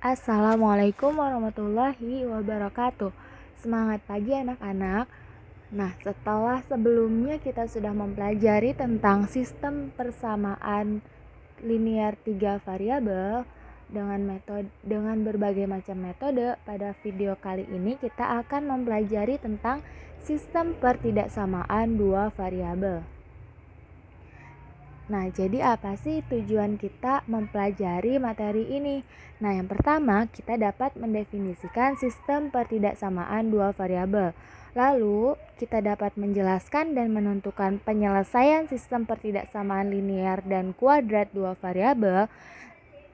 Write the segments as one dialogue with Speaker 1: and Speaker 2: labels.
Speaker 1: Assalamualaikum warahmatullahi wabarakatuh. Semangat pagi anak-anak. Nah, setelah sebelumnya kita sudah mempelajari tentang sistem persamaan linear 3 variabel dengan berbagai macam metode, pada video kali ini kita akan mempelajari tentang sistem pertidaksamaan 2 variabel. Nah, jadi apa sih tujuan kita mempelajari materi ini? Nah, yang pertama, kita dapat mendefinisikan sistem pertidaksamaan dua variabel. Lalu, kita dapat menjelaskan dan menentukan penyelesaian sistem pertidaksamaan linear dan kuadrat dua variabel.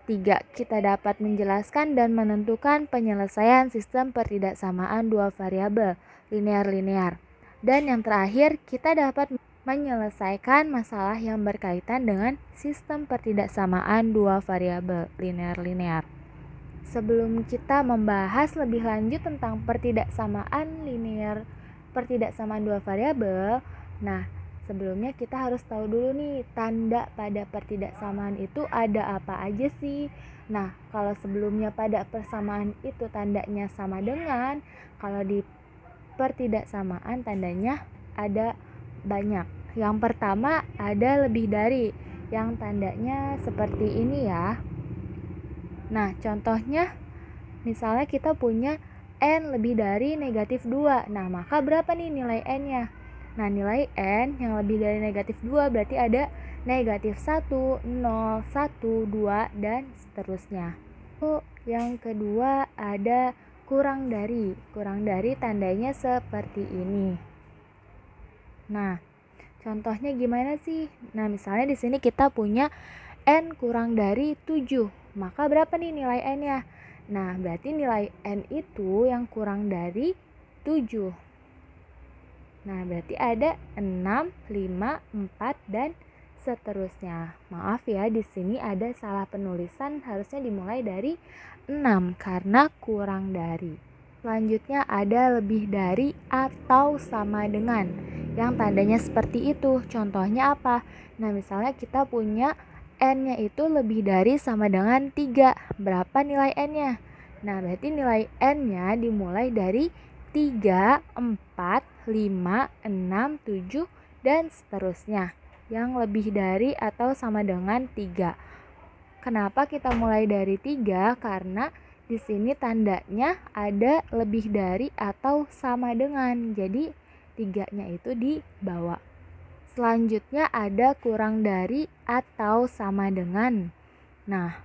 Speaker 1: 3. Kita dapat menjelaskan dan menentukan penyelesaian sistem pertidaksamaan dua variabel linear-linear. Dan yang terakhir, kita dapat menyelesaikan masalah yang berkaitan dengan sistem pertidaksamaan dua variabel linear-linear. Sebelum kita membahas lebih lanjut tentang pertidaksamaan dua variabel, nah sebelumnya kita harus tahu dulu nih tanda pada pertidaksamaan itu ada apa aja sih. Nah, kalau sebelumnya pada persamaan itu tandanya sama dengan, kalau di pertidaksamaan tandanya ada banyak. Yang pertama ada lebih dari, yang tandanya seperti ini ya. Nah, contohnya misalnya kita punya n lebih dari negatif 2. Nah, maka berapa nih nilai n-nya? Nah, nilai n yang lebih dari negatif 2 berarti ada negatif 1, 0, 1, 2, dan seterusnya. Yang kedua ada kurang dari. Kurang dari tandanya seperti ini. Nah, contohnya gimana sih? Nah, misalnya di sini kita punya n kurang dari 7. Maka berapa nih nilai n-nya? Nah, berarti nilai n itu yang kurang dari 7. Nah, berarti ada 6, 5, 4, dan seterusnya. Maaf ya, di sini ada salah penulisan, harusnya dimulai dari 6 karena kurang dari. Selanjutnya ada lebih dari atau sama dengan, yang tandanya seperti itu. Contohnya apa? Nah, misalnya kita punya n-nya itu lebih dari sama dengan 3. Berapa nilai n-nya? Nah, berarti nilai n-nya dimulai dari 3, 4, 5, 6, 7, dan seterusnya. Yang lebih dari atau sama dengan 3. Kenapa kita mulai dari 3? Karena di sini tandanya ada lebih dari atau sama dengan. Jadi 3-nya itu di bawah. Selanjutnya ada kurang dari atau sama dengan. Nah,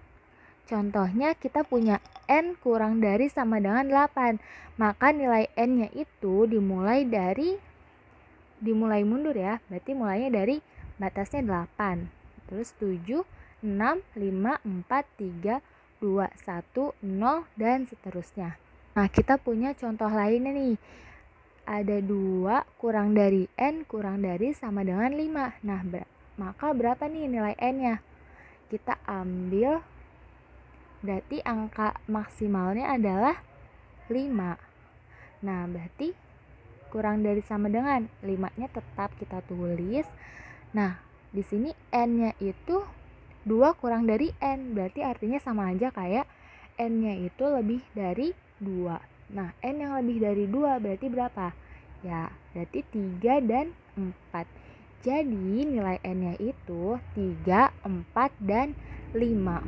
Speaker 1: contohnya kita punya n kurang dari sama dengan 8. Maka nilai n-nya itu dimulai mundur ya. Berarti mulainya dari batasnya 8. Terus 7, 6, 5, 4, 3, 2, 1, 0, dan seterusnya. Nah, kita punya contoh lainnya nih. Ada 2 kurang dari n kurang dari sama dengan 5. Nah, maka berapa nih nilai n-nya? Kita ambil, berarti angka maksimalnya adalah 5. Nah, berarti kurang dari sama dengan 5-nya tetap kita tulis. Nah, di sini n-nya itu 2 kurang dari n, berarti artinya sama aja kayak n-nya itu lebih dari 2. Nah, n yang lebih dari 2 berarti berapa? Ya, berarti 3 dan 4. Jadi nilai n-nya itu 3, 4, dan 5.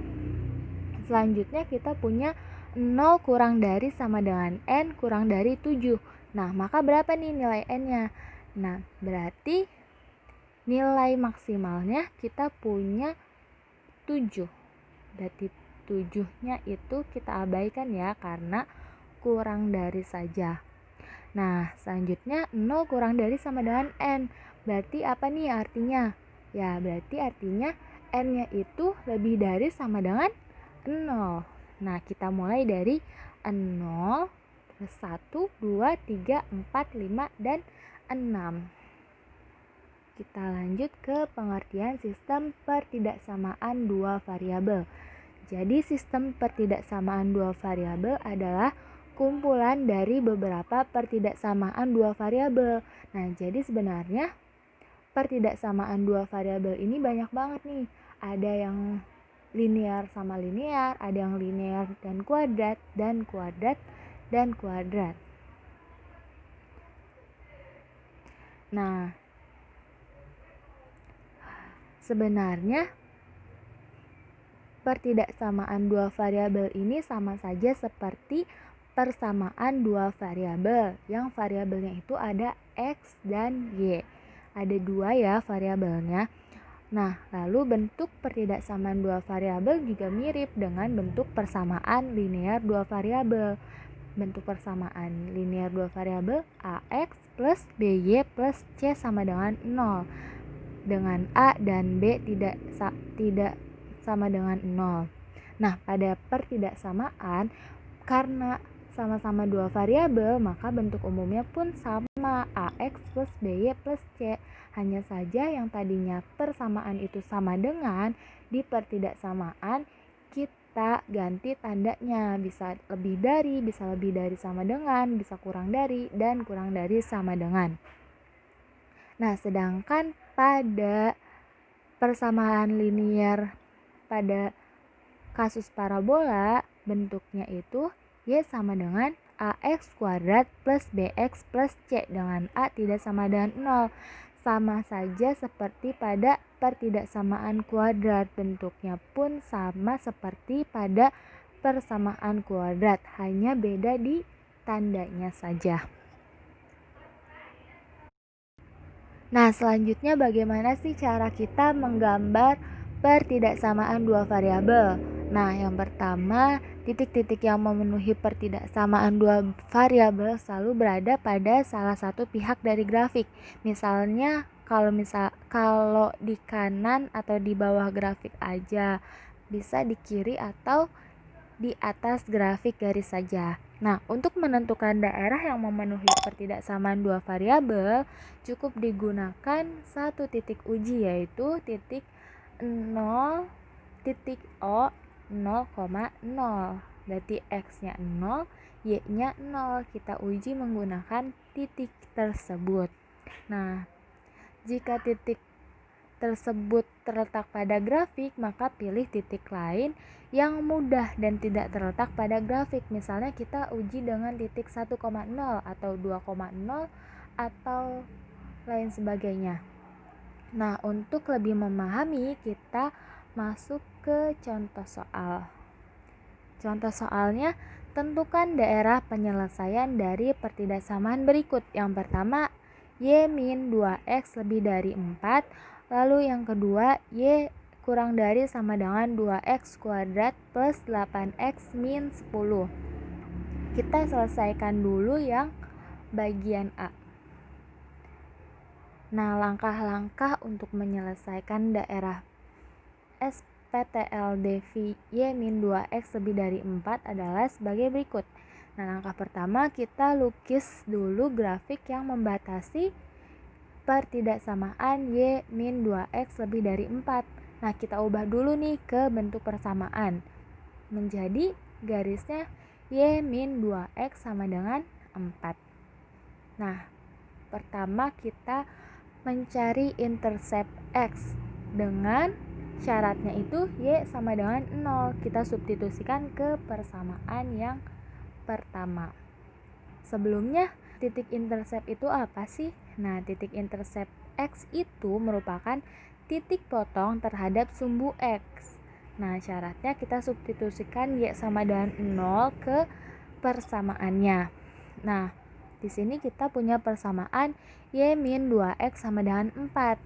Speaker 1: Selanjutnya kita punya 0 kurang dari sama dengan n kurang dari 7. Nah, maka berapa nih nilai n-nya? Nah, berarti nilai maksimalnya kita punya 7. Berarti 7-nya itu kita abaikan ya, karena kurang dari saja. Nah, selanjutnya 0 kurang dari sama dengan n. Berarti apa nih artinya? Ya, berarti artinya n-nya itu lebih dari sama dengan 0. Nah, kita mulai dari 0, terus 1, 2, 3, 4, 5, dan 6. Kita lanjut ke pengertian sistem pertidaksamaan dua variabel. Jadi sistem pertidaksamaan dua variabel adalah kumpulan dari beberapa pertidaksamaan dua variabel. Nah, jadi sebenarnya pertidaksamaan dua variabel ini banyak banget nih. Ada yang linear sama linear, ada yang linear dan kuadrat, dan kuadrat, dan kuadrat. Nah, sebenarnya pertidaksamaan dua variabel ini sama saja seperti persamaan dua variabel yang variabelnya itu ada X dan Y. Ada dua ya variabelnya. Nah, lalu bentuk pertidaksamaan dua variabel juga mirip dengan bentuk persamaan linear dua variabel. Bentuk persamaan linear dua variabel AX plus BY plus C sama dengan 0. Dengan A dan B tidak sama dengan 0. Nah, pada pertidaksamaan karena sama-sama dua variabel, maka bentuk umumnya pun sama, AX plus BY plus C. Hanya saja yang tadinya persamaan itu sama dengan, di pertidaksamaan kita ganti tandanya, bisa lebih dari sama dengan, bisa kurang dari, dan kurang dari sama dengan. Nah, sedangkan pada persamaan linear pada kasus parabola, bentuknya itu Y sama dengan AX kuadrat plus BX plus C, dengan A tidak sama dengan 0. Sama saja seperti pada pertidaksamaan kuadrat, bentuknya pun sama seperti pada persamaan kuadrat, hanya beda di tandanya saja. Nah, selanjutnya bagaimana sih cara kita menggambar pertidaksamaan dua variabel? Nah, yang pertama, titik-titik yang memenuhi pertidaksamaan dua variabel selalu berada pada salah satu pihak dari grafik. Misalnya, kalau di kanan atau di bawah grafik aja, bisa di kiri atau di atas grafik garis saja. Nah, untuk menentukan daerah yang memenuhi pertidaksamaan dua variabel, cukup digunakan satu titik uji, yaitu titik 0, titik O 0,0. Berarti X-nya 0, Y-nya 0. Kita uji menggunakan titik tersebut. Nah, jika titik tersebut terletak pada grafik, maka pilih titik lain yang mudah dan tidak terletak pada grafik. Misalnya kita uji dengan titik 1,0 atau 2,0 atau lain sebagainya. Nah, untuk lebih memahami, kita masuk ke contoh soal. Contoh soalnya, tentukan daerah penyelesaian dari pertidaksamaan berikut. Yang pertama, Y-2X lebih dari 4. Lalu yang kedua, Y kurang dari sama dengan 2X kuadrat plus 8X min 10. Kita selesaikan dulu yang bagian A. Nah, langkah-langkah untuk menyelesaikan daerah SPTLDV Y-2X lebih dari 4 adalah sebagai berikut. Nah, langkah pertama kita lukis dulu grafik yang membatasi pertidaksamaan Y-2X lebih dari 4. Nah, kita ubah dulu nih ke bentuk persamaan. Menjadi garisnya Y-2X sama dengan 4. Nah, pertama kita mencari intercept X dengan syaratnya itu Y sama dengan 0. Kita substitusikan ke persamaan yang pertama. Sebelumnya, titik intercept itu apa sih? Nah, titik intercept X itu merupakan titik potong terhadap sumbu X. Nah, syaratnya kita substitusikan Y sama dengan 0 ke persamaannya. Nah, di sini kita punya persamaan Y-2X sama dengan 4.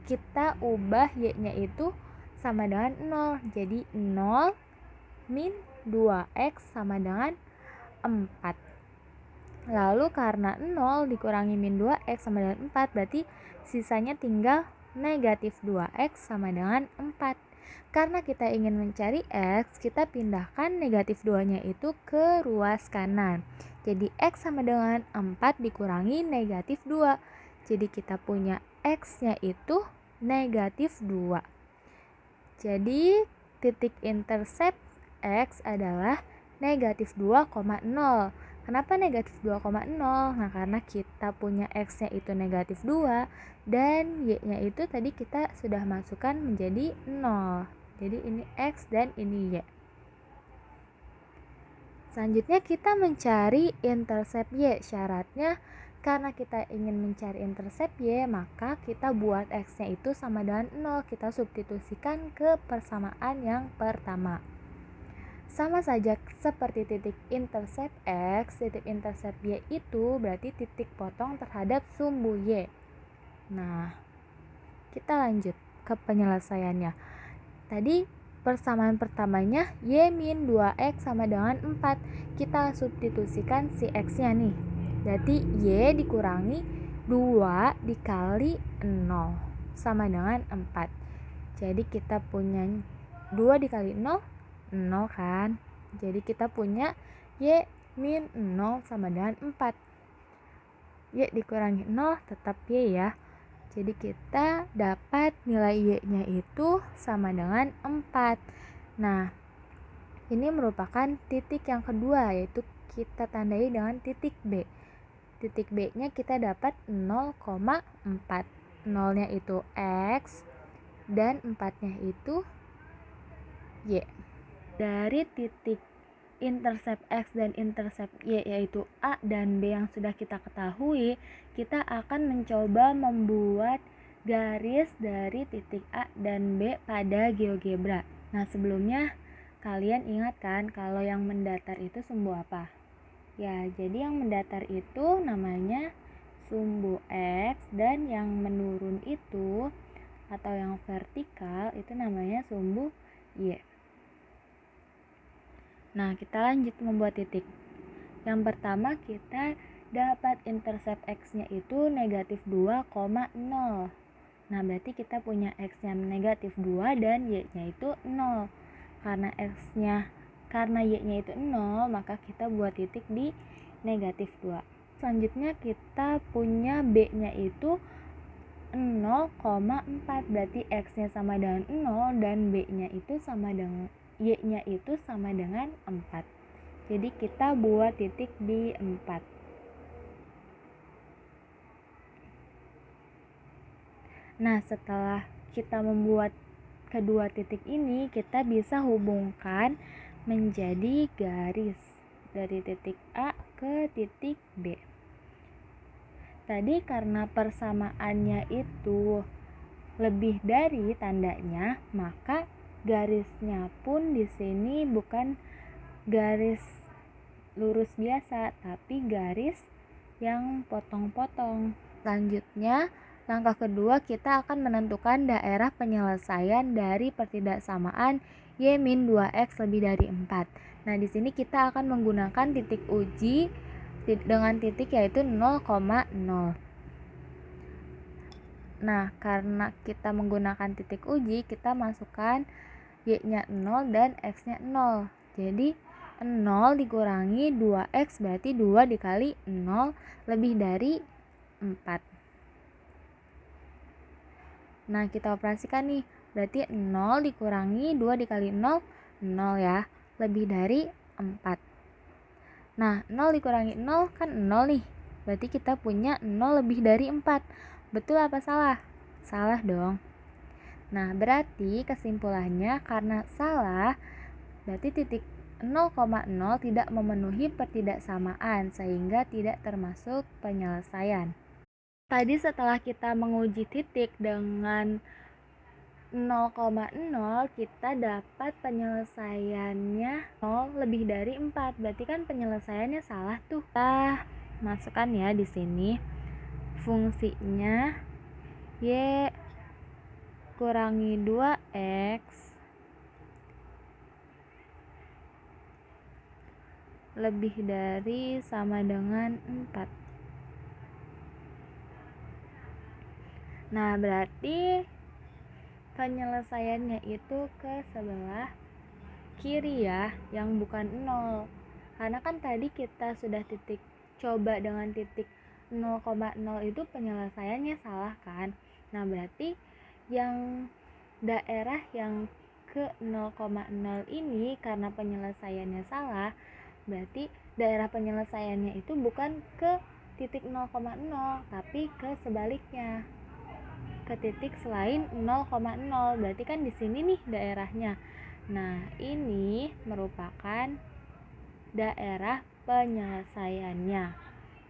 Speaker 1: Kita ubah Y-nya itu sama dengan 0. Jadi 0 min 2X sama dengan 4. Lalu karena 0 dikurangi min 2X sama dengan 4, berarti sisanya tinggal negatif 2X sama dengan 4. Karena kita ingin mencari X, kita pindahkan negatif 2-nya itu ke ruas kanan. Jadi X sama dengan 4 dikurangi negatif 2. Jadi kita punya X-nya itu negatif 2. Jadi titik intercept X adalah negatif 2,0. Kenapa negatif 2,0? Nah, karena kita punya X-nya itu negatif 2 dan Y-nya itu tadi kita sudah masukkan menjadi 0. Jadi ini X dan ini Y. Selanjutnya kita mencari intercept Y. Syaratnya karena kita ingin mencari intercept Y, maka kita buat X-nya itu sama dengan 0. Kita substitusikan ke persamaan yang pertama. Sama saja seperti titik intercept X, titik intercept Y itu berarti titik potong terhadap sumbu Y. Nah, kita lanjut ke penyelesaiannya. Tadi persamaan pertamanya Y-2X sama dengan 4. Kita substitusikan si X-nya nih. Berarti Y dikurangi 2 dikali 0 sama dengan 4. Jadi kita punya 2 dikali 0, 0 kan. Jadi kita punya Y-0 sama dengan 4. Y dikurangi 0 tetap Y ya. Jadi kita dapat nilai Y-nya itu sama dengan 4. Nah, ini merupakan titik yang kedua, yaitu kita tandai dengan titik B. Titik B-nya kita dapat 0,4. 0-nya itu X dan 4-nya itu Y. Dari titik intercept X dan intercept Y yaitu A dan B yang sudah kita ketahui, kita akan mencoba membuat garis dari titik A dan B pada GeoGebra. Nah, sebelumnya kalian ingat kan kalau yang mendatar itu sumbu apa? Ya, jadi yang mendatar itu namanya sumbu X dan yang menurun itu atau yang vertikal itu namanya sumbu Y. Nah, kita lanjut membuat titik. Yang pertama kita dapat intercept X-nya itu negatif 2,0. Nah, berarti kita punya X-nya negatif 2 dan Y-nya itu 0. Karena Y-nya itu 0, maka kita buat titik di negatif 2. Selanjutnya kita punya B-nya itu 0,4. Berarti X-nya sama dengan 0 dan B-nya itu sama dengan Y-nya itu sama dengan 4. Jadi kita buat titik di 4. Nah, setelah kita membuat kedua titik ini, kita bisa hubungkan menjadi garis dari titik A ke titik B. Tadi karena persamaannya itu lebih dari tandanya, maka garisnya pun di sini bukan garis lurus biasa, tapi garis yang potong-potong. Selanjutnya, langkah kedua kita akan menentukan daerah penyelesaian dari pertidaksamaan Y-2X lebih dari 4. Nah, di sini kita akan menggunakan titik uji dengan titik yaitu 0,0. Nah, karena kita menggunakan titik uji, kita masukkan Y-nya 0 dan X-nya 0. Jadi 0 dikurangi 2X berarti 2 dikali 0 lebih dari 4. Nah, kita operasikan nih. Berarti 0 dikurangi 2 dikali 0, 0 ya. Lebih dari 4. Nah, 0 dikurangi 0 kan 0 nih. Berarti kita punya 0 lebih dari 4. Betul apa salah? Salah dong. Nah, berarti kesimpulannya karena salah, berarti titik 0,0 tidak memenuhi pertidaksamaan sehingga tidak termasuk penyelesaian. Tadi setelah kita menguji titik dengan 0,0, kita dapat penyelesaiannya 0 lebih dari 4. Berarti kan penyelesaiannya salah tuh. Kita masukkan ya di sini fungsinya Y kurangi 2X lebih dari sama dengan 4. Nah, berarti penyelesaiannya itu ke sebelah kiri ya, yang bukan 0. Karena kan tadi kita sudah coba dengan titik 0,0 itu penyelesaiannya salah kan. Nah, berarti yang daerah yang ke 0,0 ini karena penyelesaiannya salah, berarti daerah penyelesaiannya itu bukan ke titik 0,0 tapi ke sebaliknya, ke ke titik selain 0,0. Berarti kan di sini nih daerahnya. Nah, ini merupakan daerah penyelesaiannya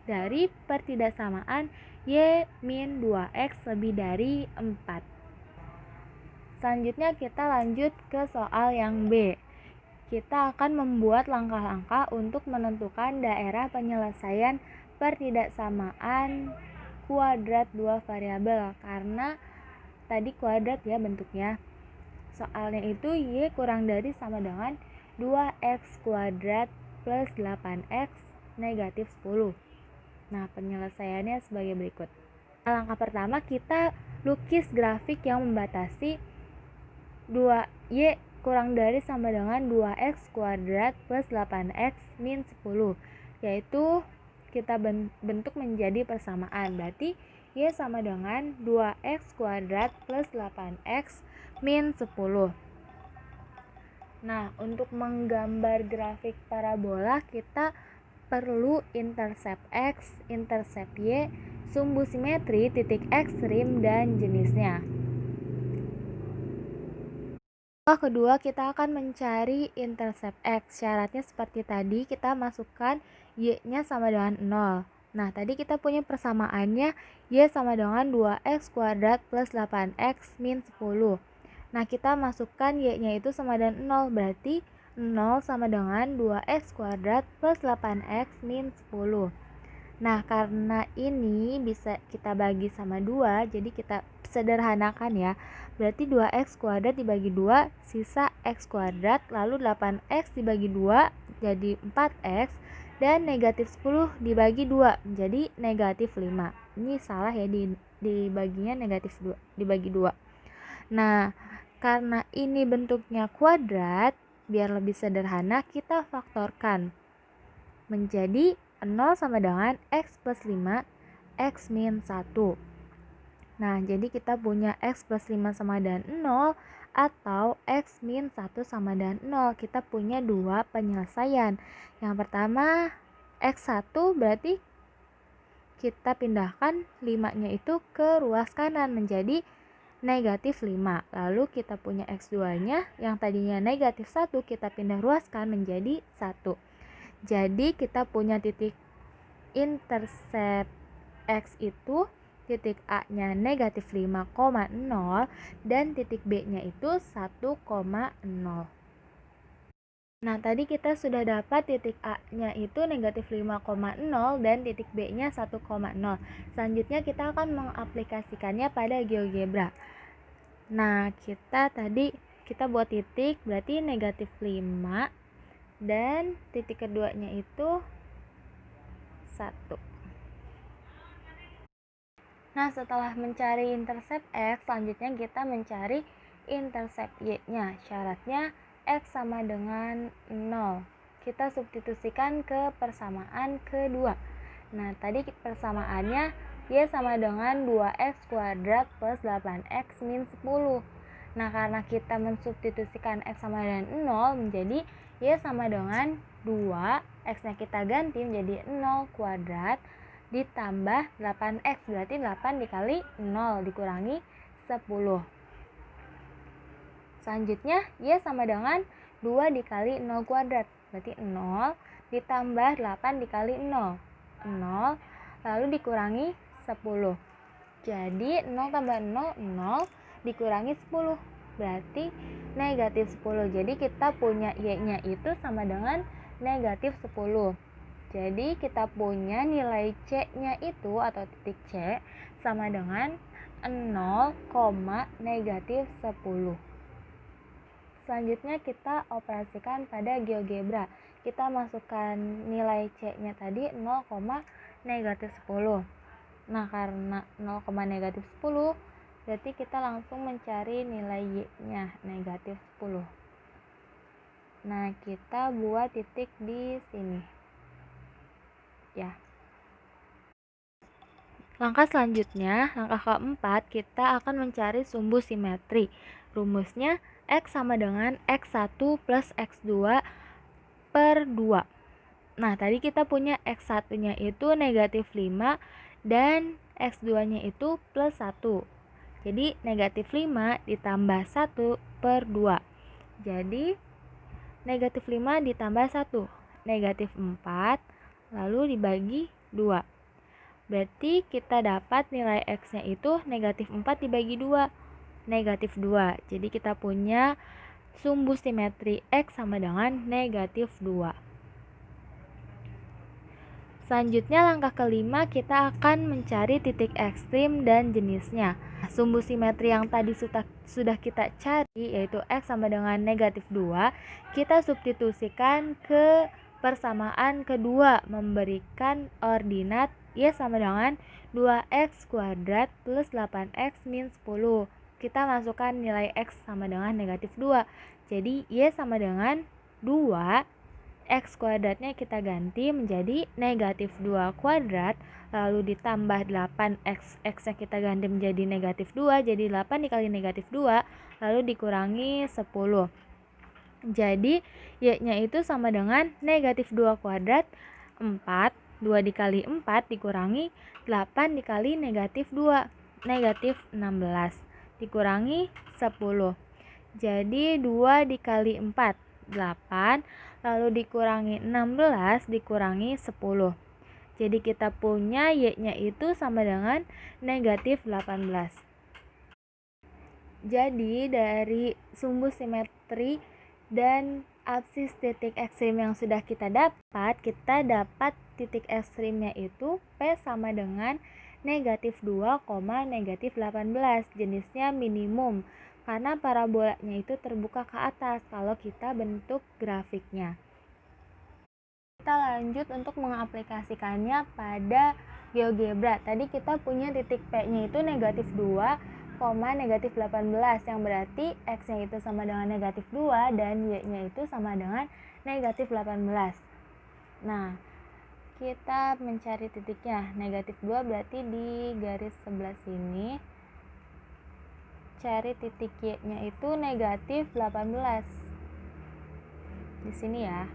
Speaker 1: dari pertidaksamaan y-2x lebih dari 4. Selanjutnya kita lanjut ke soal yang B. Kita akan membuat langkah-langkah untuk menentukan daerah penyelesaian pertidaksamaan kuadrat dua variabel, karena tadi kuadrat ya bentuknya. Soalnya itu y kurang dari sama dengan 2x kuadrat plus 8x negatif 10. Nah, penyelesaiannya sebagai berikut. Langkah pertama, kita lukis grafik yang membatasi 2y kurang dari sama dengan 2x kuadrat plus 8x min 10, yaitu kita bentuk menjadi persamaan. Berarti y sama dengan 2x kuadrat plus 8x min 10. Nah, untuk menggambar grafik parabola kita perlu intercept x, intercept y, sumbu simetri, titik ekstrim, dan jenisnya. Kedua, kita akan mencari intercept x. Syaratnya seperti tadi, kita masukkan y-nya sama dengan 0. Nah, tadi kita punya persamaannya y sama dengan 2x kuadrat plus 8x min 10. Nah, kita masukkan y-nya itu sama dengan 0, berarti 0 sama dengan 2x kuadrat plus 8x min 10. Nah, karena ini bisa kita bagi sama 2, jadi kita sederhanakan ya. Berarti 2x kuadrat dibagi 2, sisa x kuadrat, lalu 8x dibagi 2 jadi 4x, dan negatif 10 dibagi 2 jadi negatif 5. Ini salah ya, dibaginya negatif 2, dibagi 2. Nah, karena ini bentuknya kuadrat, biar lebih sederhana kita faktorkan menjadi 0 sama dengan x plus 5, x min 1. Nah, jadi kita punya x plus 5 sama dengan 0 atau x min 1 sama dengan 0. Kita punya dua penyelesaian. Yang pertama, x1 berarti kita pindahkan 5-nya itu ke ruas kanan menjadi negatif 5. Lalu kita punya x2-nya yang tadinya negatif 1, kita pindah ruaskan menjadi 1. Jadi kita punya titik intercept x itu titik A-nya negatif 5,0 dan titik B-nya itu 1,0. Nah, tadi kita sudah dapat titik A-nya itu negatif 5,0 dan titik B-nya 1,0. Selanjutnya kita akan mengaplikasikannya pada GeoGebra. Nah, kita buat titik, berarti negatif 5 dan titik keduanya itu 1. Nah, setelah mencari intercept x, selanjutnya kita mencari intercept y-nya. Syaratnya x sama dengan 0. Kita substitusikan ke persamaan kedua. Nah, tadi persamaannya y sama dengan 2x kuadrat plus 8x min 10. Nah, karena kita mensubstitusikan x sama dengan 0, menjadi y sama dengan 2, x-nya kita ganti menjadi 0 kuadrat ditambah 8x, berarti 8 dikali 0 dikurangi 10. Selanjutnya, y sama dengan 2 dikali 0 kuadrat, berarti 0 ditambah 8 dikali 0, 0, lalu dikurangi 10. Jadi 0 tambah 0, 0 dikurangi 10, berarti negatif 10. Jadi kita punya y-nya itu sama dengan negatif 10. Jadi kita punya nilai C-nya itu atau titik C sama dengan 0, negatif 10. Selanjutnya kita operasikan pada GeoGebra. Kita masukkan nilai C-nya tadi 0, negatif 10. Nah, karena 0, negatif 10, berarti kita langsung mencari nilai y-nya negatif 10. Nah, kita buat titik di sini. Ya. Langkah selanjutnya, langkah keempat, kita akan mencari sumbu simetri. Rumusnya x sama dengan x1 plus x2 per 2. Nah, tadi kita punya x1-nya itu negatif 5 dan x2-nya itu plus 1. Jadi negatif 5 ditambah 1 per 2. Jadi negatif 5 ditambah 1, negatif 4, lalu dibagi 2. Berarti kita dapat nilai X-nya itu negatif 4 dibagi 2, negatif 2. Jadi kita punya sumbu simetri X sama dengan negatif 2. Selanjutnya langkah kelima kita akan mencari titik ekstrim dan jenisnya. Sumbu simetri yang tadi sudah kita cari yaitu X sama dengan negatif 2, kita substitusikan ke persamaan kedua memberikan ordinat Y sama dengan 2X kuadrat plus 8X min 10. Kita masukkan nilai X sama dengan negatif 2. Jadi Y sama dengan 2, X kuadratnya kita ganti menjadi negatif 2 kuadrat, lalu ditambah 8X, X-nya kita ganti menjadi negatif 2, jadi 8 dikali negatif 2, lalu dikurangi 10. Jadi Y-nya itu sama dengan negatif 2 kuadrat, 4, 2 dikali 4 dikurangi 8 dikali negatif 2, negatif 16, dikurangi 10. Jadi 2 dikali 4, 8, lalu dikurangi 16 dikurangi 10. Jadi kita punya Y-nya itu sama dengan negatif 18. Jadi dari sumbu simetri dan absis titik ekstrim yang sudah kita dapat titik ekstrimnya itu P sama dengan negatif 2, negatif 18. Jenisnya minimum karena parabolanya itu terbuka ke atas kalau kita bentuk grafiknya. Kita lanjut untuk mengaplikasikannya pada GeoGebra. Tadi kita punya titik P-nya itu negatif 2, negatif 18, yang berarti X-nya itu sama dengan negatif 2 dan Y-nya itu sama dengan negatif 18. Nah, kita mencari titiknya. Negatif 2 berarti di garis sebelah sini. Cari titik Y-nya itu negatif 18. Di sini ya.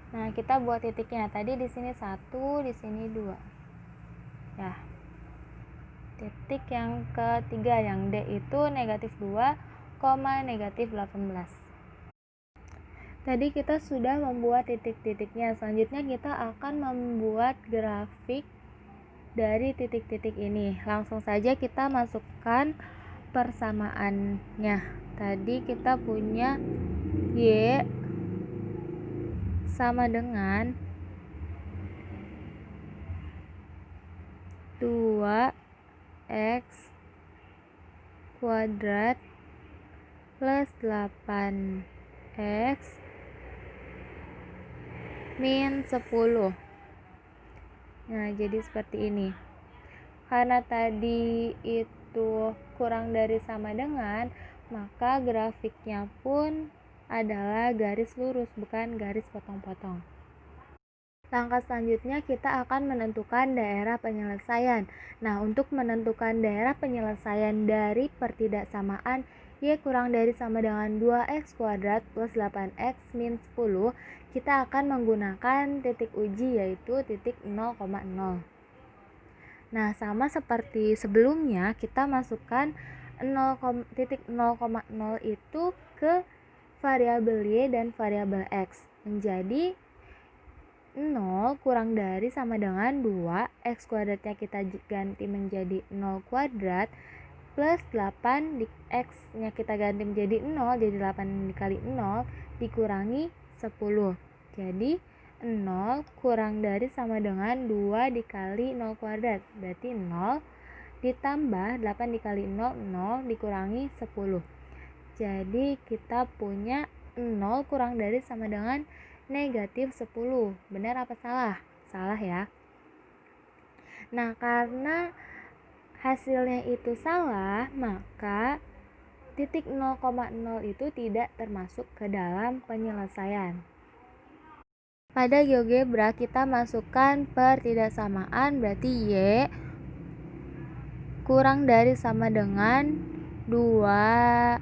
Speaker 1: Nah, kita buat titiknya. Tadi di sini 1, di sini 2. Ya. Titik yang ketiga yang D itu negatif 2, negatif 18. Tadi kita sudah membuat titik-titiknya. Selanjutnya kita akan membuat grafik dari titik-titik ini. Langsung saja kita masukkan persamaannya. Tadi kita punya Y sama dengan 2X kuadrat plus 8X min 10. Nah, jadi seperti ini. Karena tadi itu kurang dari sama dengan, maka grafiknya pun adalah garis lurus, bukan garis potong-potong. Langkah selanjutnya kita akan menentukan daerah penyelesaian. Nah, untuk menentukan daerah penyelesaian dari pertidaksamaan Y kurang dari sama dengan 2X kuadrat plus 8X min 10, kita akan menggunakan titik uji yaitu titik 0,0. Nah, sama seperti sebelumnya, kita masukkan titik 0,0 itu ke variabel Y dan variabel X. Menjadi 0 kurang dari sama dengan 2, X kuadratnya kita ganti menjadi 0 kuadrat, plus 8, X-nya kita ganti menjadi 0, jadi 8 dikali 0, dikurangi 10. Jadi 0 kurang dari sama dengan 2 dikali 0 kuadrat, berarti 0 ditambah 8 dikali 0, 0 dikurangi 10. Jadi kita punya 0 kurang dari sama dengan negatif 10. Benar apa salah? Salah ya. Nah, karena hasilnya itu salah, maka titik 0,0 itu tidak termasuk ke dalam penyelesaian. Pada GeoGebra kita masukkan pertidaksamaan, berarti Y kurang dari sama dengan 2X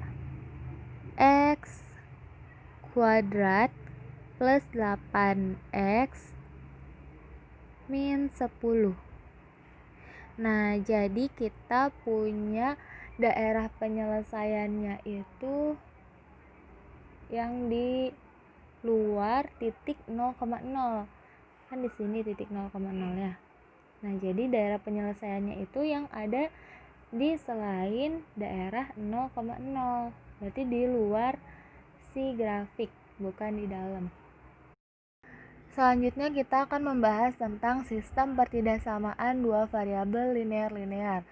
Speaker 1: kuadrat plus 8X min 10. Nah, jadi kita punya daerah penyelesaiannya itu yang di luar titik 0,0. Kan di sini titik 0,0 ya. Nah, jadi daerah penyelesaiannya itu yang ada di selain daerah 0,0. Berarti di luar si grafik, bukan di dalam. Selanjutnya kita akan membahas tentang sistem pertidaksamaan dua variabel linear-linear.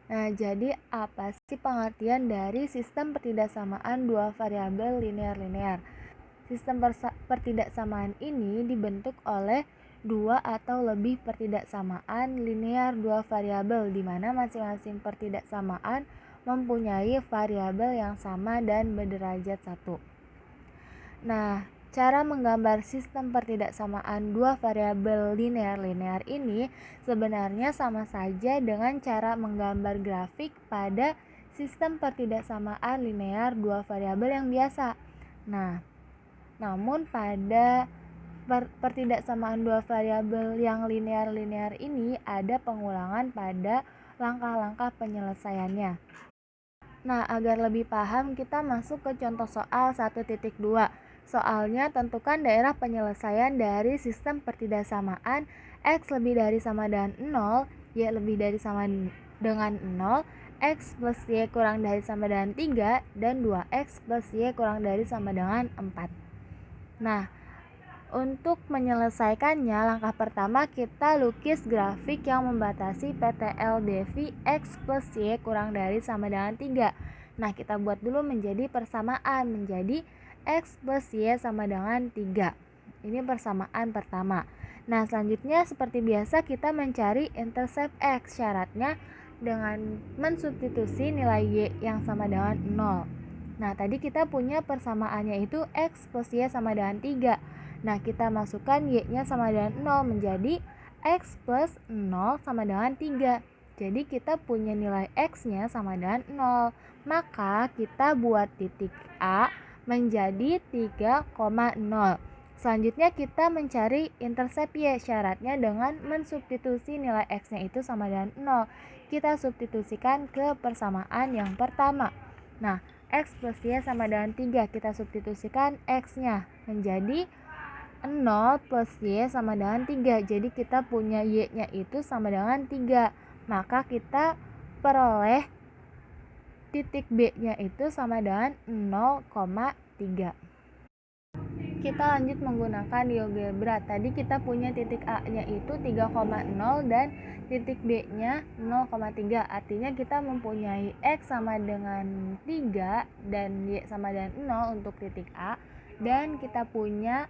Speaker 1: Nah, jadi apa sih pengertian dari sistem pertidaksamaan dua variabel linear-linear? Sistem pertidaksamaan ini dibentuk oleh dua atau lebih pertidaksamaan linear dua variabel di mana masing-masing pertidaksamaan mempunyai variabel yang sama dan berderajat 1. Nah, cara menggambar sistem pertidaksamaan dua variabel linear-linear ini sebenarnya sama saja dengan cara menggambar grafik pada sistem pertidaksamaan linear dua variabel yang biasa. Nah, namun pada pertidaksamaan dua variabel yang linear-linear ini ada pengulangan pada langkah-langkah penyelesaiannya. Nah, agar lebih paham kita masuk ke contoh soal 1.2. Soalnya tentukan daerah penyelesaian dari sistem pertidaksamaan X lebih dari sama dengan 0, Y lebih dari sama dengan 0, X plus Y kurang dari sama dengan 3, dan 2X plus Y kurang dari sama dengan 4. Nah, untuk menyelesaikannya, langkah pertama kita lukis grafik yang membatasi PTL dV X plus Y kurang dari sama dengan 3. Nah, kita buat dulu menjadi persamaan, menjadi X plus Y sama dengan 3. Ini persamaan pertama. Nah, selanjutnya seperti biasa kita mencari intercept X. Syaratnya dengan mensubstitusi nilai Y yang sama dengan 0. Nah, tadi kita punya persamaannya itu X plus Y sama dengan 3. Nah, kita masukkan Y-nya sama dengan 0 menjadi X plus 0 sama dengan 3. Jadi kita punya nilai X-nya sama dengan 0. Maka kita buat titik A menjadi 3,0. Selanjutnya kita mencari intercept Y. Syaratnya dengan mensubstitusi nilai X-nya itu sama dengan 0. Kita substitusikan ke persamaan yang pertama. Nah, X plus Y sama dengan 3. Kita substitusikan X-nya menjadi 0 plus Y sama dengan 3. Jadi kita punya Y-nya itu sama dengan 3. Maka kita peroleh titik B-nya itu sama dengan 0,3. Kita lanjut menggunakan GeoGebra. Tadi kita punya titik A-nya itu 3,0 dan titik B-nya 0,3. Artinya kita mempunyai X sama dengan 3 dan Y sama dengan 0 untuk titik A. Dan kita punya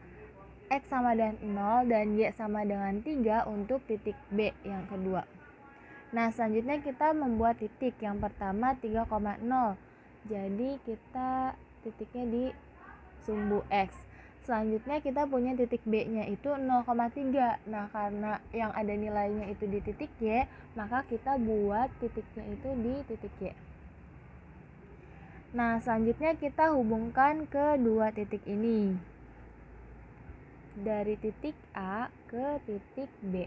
Speaker 1: X sama dengan 0 dan Y sama dengan 3 untuk titik B yang kedua. Nah, selanjutnya kita membuat titik. Yang pertama 3,0. Jadi kita titiknya di sumbu X. Selanjutnya kita punya titik B-nya itu 0,3. Nah, karena yang ada nilainya itu di titik Y, maka kita buat titiknya itu di titik Y. Nah, selanjutnya kita hubungkan ke dua titik ini. Dari titik A ke titik B.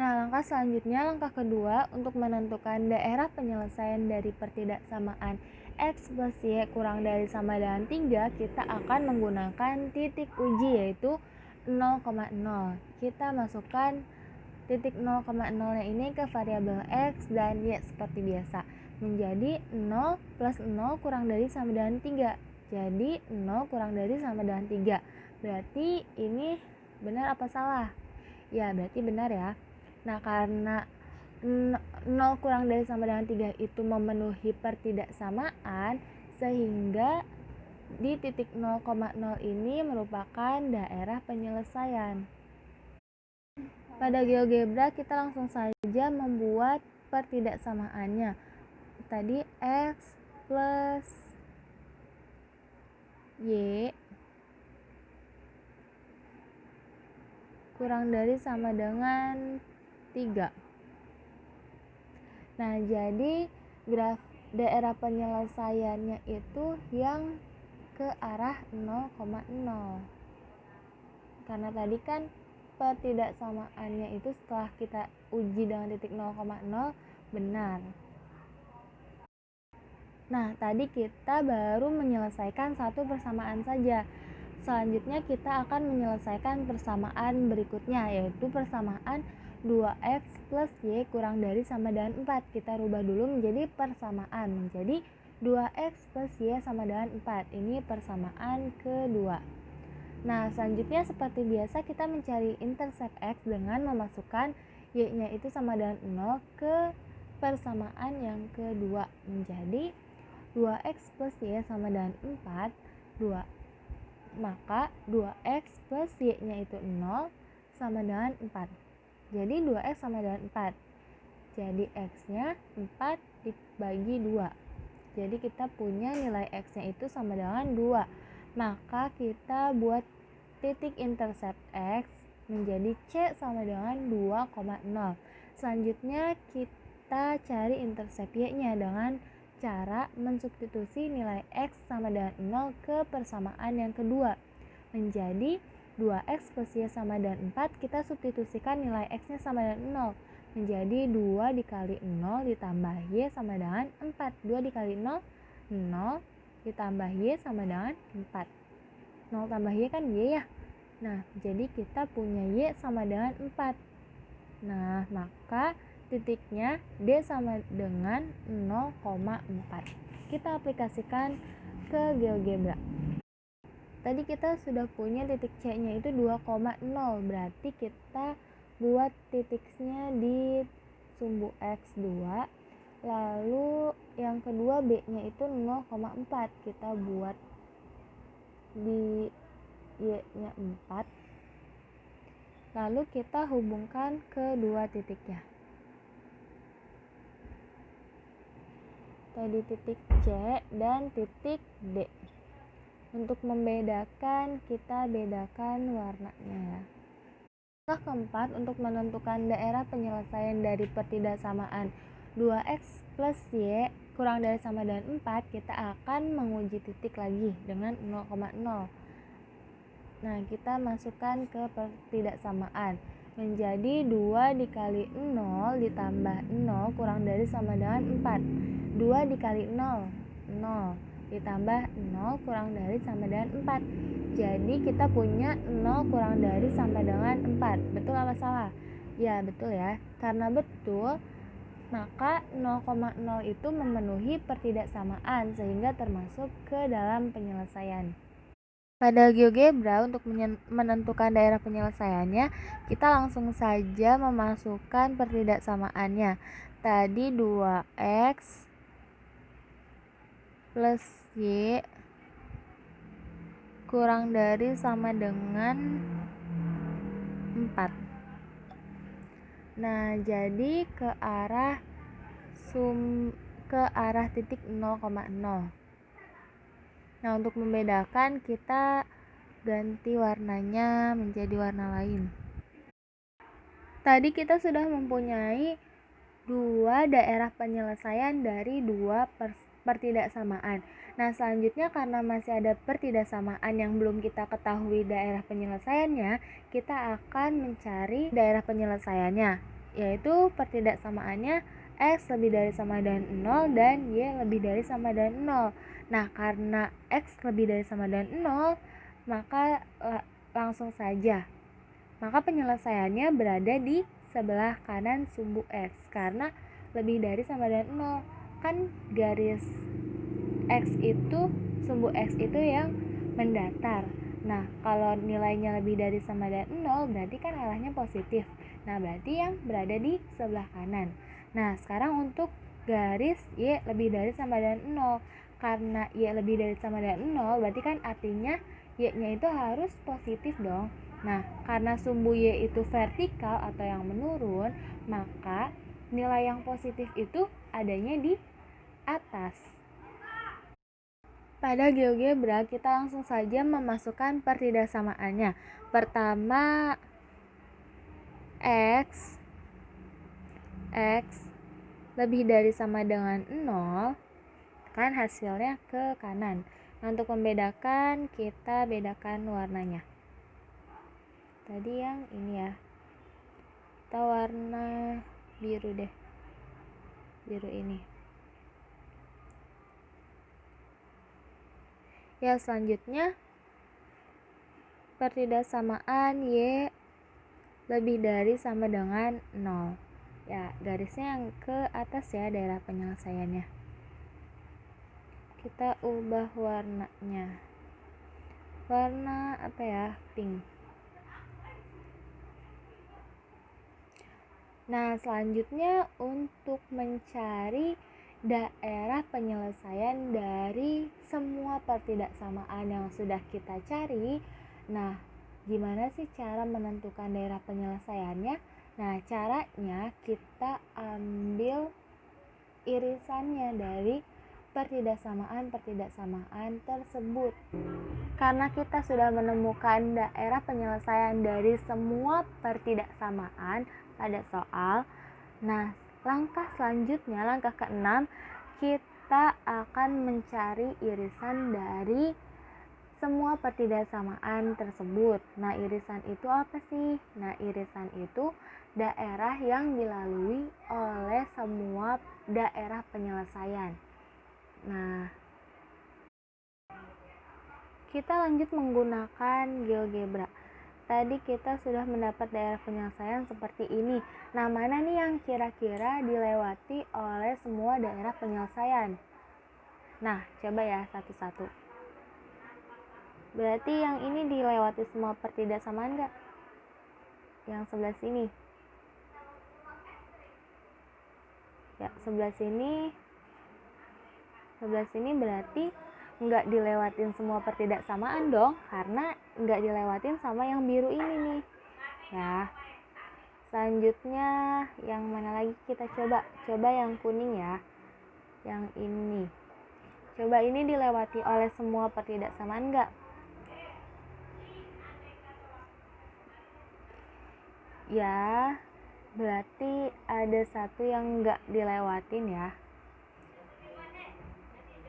Speaker 1: Nah, langkah selanjutnya, langkah kedua, untuk menentukan daerah penyelesaian dari pertidaksamaan X plus Y kurang dari sama dengan 3, kita akan menggunakan titik uji yaitu 0,0. Kita masukkan titik 0,0-nya ini ke variabel X dan Y seperti biasa. Menjadi 0 plus 0 kurang dari sama dengan 3. Jadi 0 kurang dari sama dengan 3. Berarti ini benar apa salah? Ya, berarti benar ya. Nah, karena 0 kurang dari sama dengan 3 itu memenuhi pertidaksamaan, sehingga di titik 0,0 ini merupakan daerah penyelesaian. Pada GeoGebra kita langsung saja membuat pertidaksamaannya. Tadi X plus Y kurang dari sama dengan 3. Nah, jadi daerah penyelesaiannya itu yang ke arah 0,0. Karena tadi kan pertidaksamaannya itu setelah kita uji dengan titik 0,0 benar. Nah, tadi kita baru menyelesaikan satu persamaan saja. Selanjutnya kita akan menyelesaikan persamaan berikutnya, yaitu persamaan 2x plus y kurang dari sama dengan 4. Kita rubah dulu menjadi persamaan, menjadi 2x plus y sama dengan 4. Ini persamaan kedua. Nah, selanjutnya seperti biasa kita mencari intercept x dengan memasukkan y-nya itu sama dengan 0 ke persamaan yang kedua, menjadi 2x plus y sama dengan 4, 2. Maka 2x plus y-nya itu 0 sama dengan 4. Jadi 2x sama dengan 4. Jadi x-nya 4 dibagi 2. Jadi kita punya nilai x-nya itu sama dengan 2. Maka kita buat titik intercept x menjadi c sama dengan 2,0. Selanjutnya kita cari intercept y-nya dengan cara mensubstitusi nilai x sama dengan 0 ke persamaan yang kedua, menjadi 2x plus y sama dengan 4. Kita substitusikan nilai x-nya sama dengan 0, menjadi 2 dikali 0 ditambah y sama dengan 4. 2 dikali 0, 0 ditambah y sama dengan 4. 0 tambah y kan y ya. Nah, jadi kita punya y sama dengan 4. Nah, maka titiknya D sama dengan 0,4. Kita aplikasikan ke GeoGebra. Tadi kita sudah punya titik C-nya itu 2,0. Berarti kita buat titiknya di sumbu X2. Lalu yang kedua B-nya itu 0,4. Kita buat di Y-nya 4. Lalu kita hubungkan kedua titiknya. Tadi titik C dan titik D. Untuk membedakan, kita bedakan warnanya. Langkah keempat, untuk menentukan daerah penyelesaian dari pertidaksamaan 2x plus y kurang dari sama dengan 4, kita akan menguji titik lagi dengan 0,0. Nah, kita masukkan ke pertidaksamaan, menjadi 2 dikali 0 ditambah 0 kurang dari sama dengan 4. 2 dikali 0, 0 ditambah 0 kurang dari sama dengan 4. Jadi kita punya 0 kurang dari sama dengan 4. Betul apa salah? Ya, betul ya. Karena betul, maka 0,0 itu memenuhi pertidaksamaan sehingga termasuk ke dalam penyelesaian. Pada GeoGebra, untuk menentukan daerah penyelesaiannya, kita langsung saja memasukkan pertidaksamaannya. Tadi 2x plus y kurang dari sama dengan 4. Nah, jadi ke arah titik 0,0. Nah, untuk membedakan kita ganti warnanya menjadi warna lain. Tadi kita sudah mempunyai dua daerah penyelesaian dari dua pertidaksamaan. Nah, selanjutnya karena masih ada pertidaksamaan yang belum kita ketahui daerah penyelesaiannya, kita akan mencari daerah penyelesaiannya, yaitu pertidaksamaannya x lebih dari sama dengan 0 dan y lebih dari sama dengan 0. Nah, karena x lebih dari sama dengan 0, maka langsung saja. Maka penyelesaiannya berada di sebelah kanan sumbu x, karena lebih dari sama dengan 0. Kan garis X itu, sumbu X itu yang mendatar. Nah, kalau nilainya lebih dari sama dengan 0, berarti kan arahnya positif. Nah, berarti yang berada di sebelah kanan. Nah, sekarang untuk garis Y lebih dari sama dengan 0. Karena Y lebih dari sama dengan 0, berarti kan artinya Y-nya itu harus positif dong. Nah, karena sumbu Y itu vertikal atau yang menurun, maka nilai yang positif itu adanya di atas. Pada GeoGebra, kita langsung saja memasukkan pertidaksamaannya. Pertama, X lebih dari sama dengan 0, kan hasilnya ke kanan. Nah, untuk membedakan, kita bedakan warnanya. Tadi yang ini ya, kita warna biru deh, biru ini ya. Selanjutnya pertidaksamaan Y lebih dari sama dengan 0 ya, garisnya yang ke atas ya, daerah penyelesaiannya. Kita ubah warnanya, warna apa ya, pink. Nah, selanjutnya untuk mencari daerah penyelesaian dari semua pertidaksamaan yang sudah kita cari. Nah, gimana sih cara menentukan daerah penyelesaiannya? Nah, caranya kita ambil irisannya dari pertidaksamaan tersebut. Karena kita sudah menemukan daerah penyelesaian dari semua pertidaksamaan pada soal. Nah, langkah selanjutnya, langkah ke-6, kita akan mencari irisan dari semua pertidaksamaan tersebut. Nah, irisan itu apa sih? Nah, irisan itu daerah yang dilalui oleh semua daerah penyelesaian. Nah, kita lanjut menggunakan GeoGebra. Tadi kita sudah mendapat daerah penyelesaian seperti ini. Nah, mana nih yang kira-kira dilewati oleh semua daerah penyelesaian? Nah, coba ya satu-satu. Berarti yang ini dilewati semua pertidaksamaan nggak? Yang sebelah sini. Ya, sebelah sini berarti nggak dilewatin semua pertidaksamaan dong, karena nggak dilewatin sama yang biru ini nih ya. Selanjutnya yang mana lagi, kita coba yang kuning ya, yang ini. Coba ini dilewati oleh semua pertidaksamaan nggak? Ya, berarti ada satu yang nggak dilewatin ya.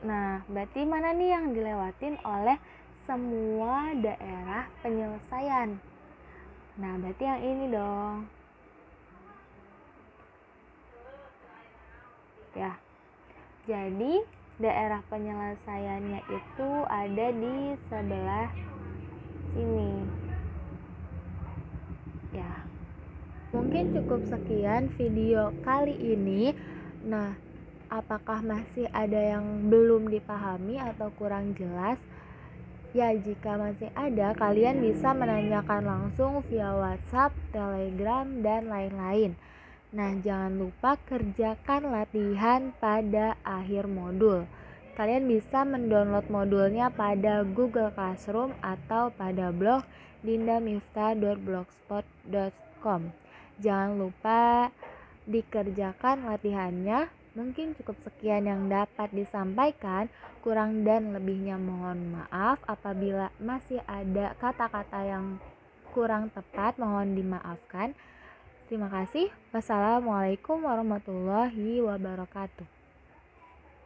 Speaker 1: Nah, berarti mana nih yang dilewatin oleh semua daerah penyelesaian? Nah, berarti yang ini dong. Ya. Jadi, daerah penyelesaiannya itu ada di sebelah sini. Ya. Mungkin cukup sekian video kali ini. Nah, apakah masih ada yang belum dipahami atau kurang jelas? Ya, jika masih ada, kalian bisa menanyakan langsung via WhatsApp, Telegram, dan lain-lain. Nah, jangan lupa kerjakan latihan pada akhir modul. Kalian bisa mendownload modulnya pada Google Classroom atau pada blog dindamiftah.blogspot.com. Jangan lupa dikerjakan latihannya. Mungkin cukup sekian yang dapat disampaikan. Kurang dan lebihnya mohon maaf. Apabila masih ada kata-kata yang kurang tepat, mohon dimaafkan. Terima kasih. Wassalamualaikum warahmatullahi wabarakatuh.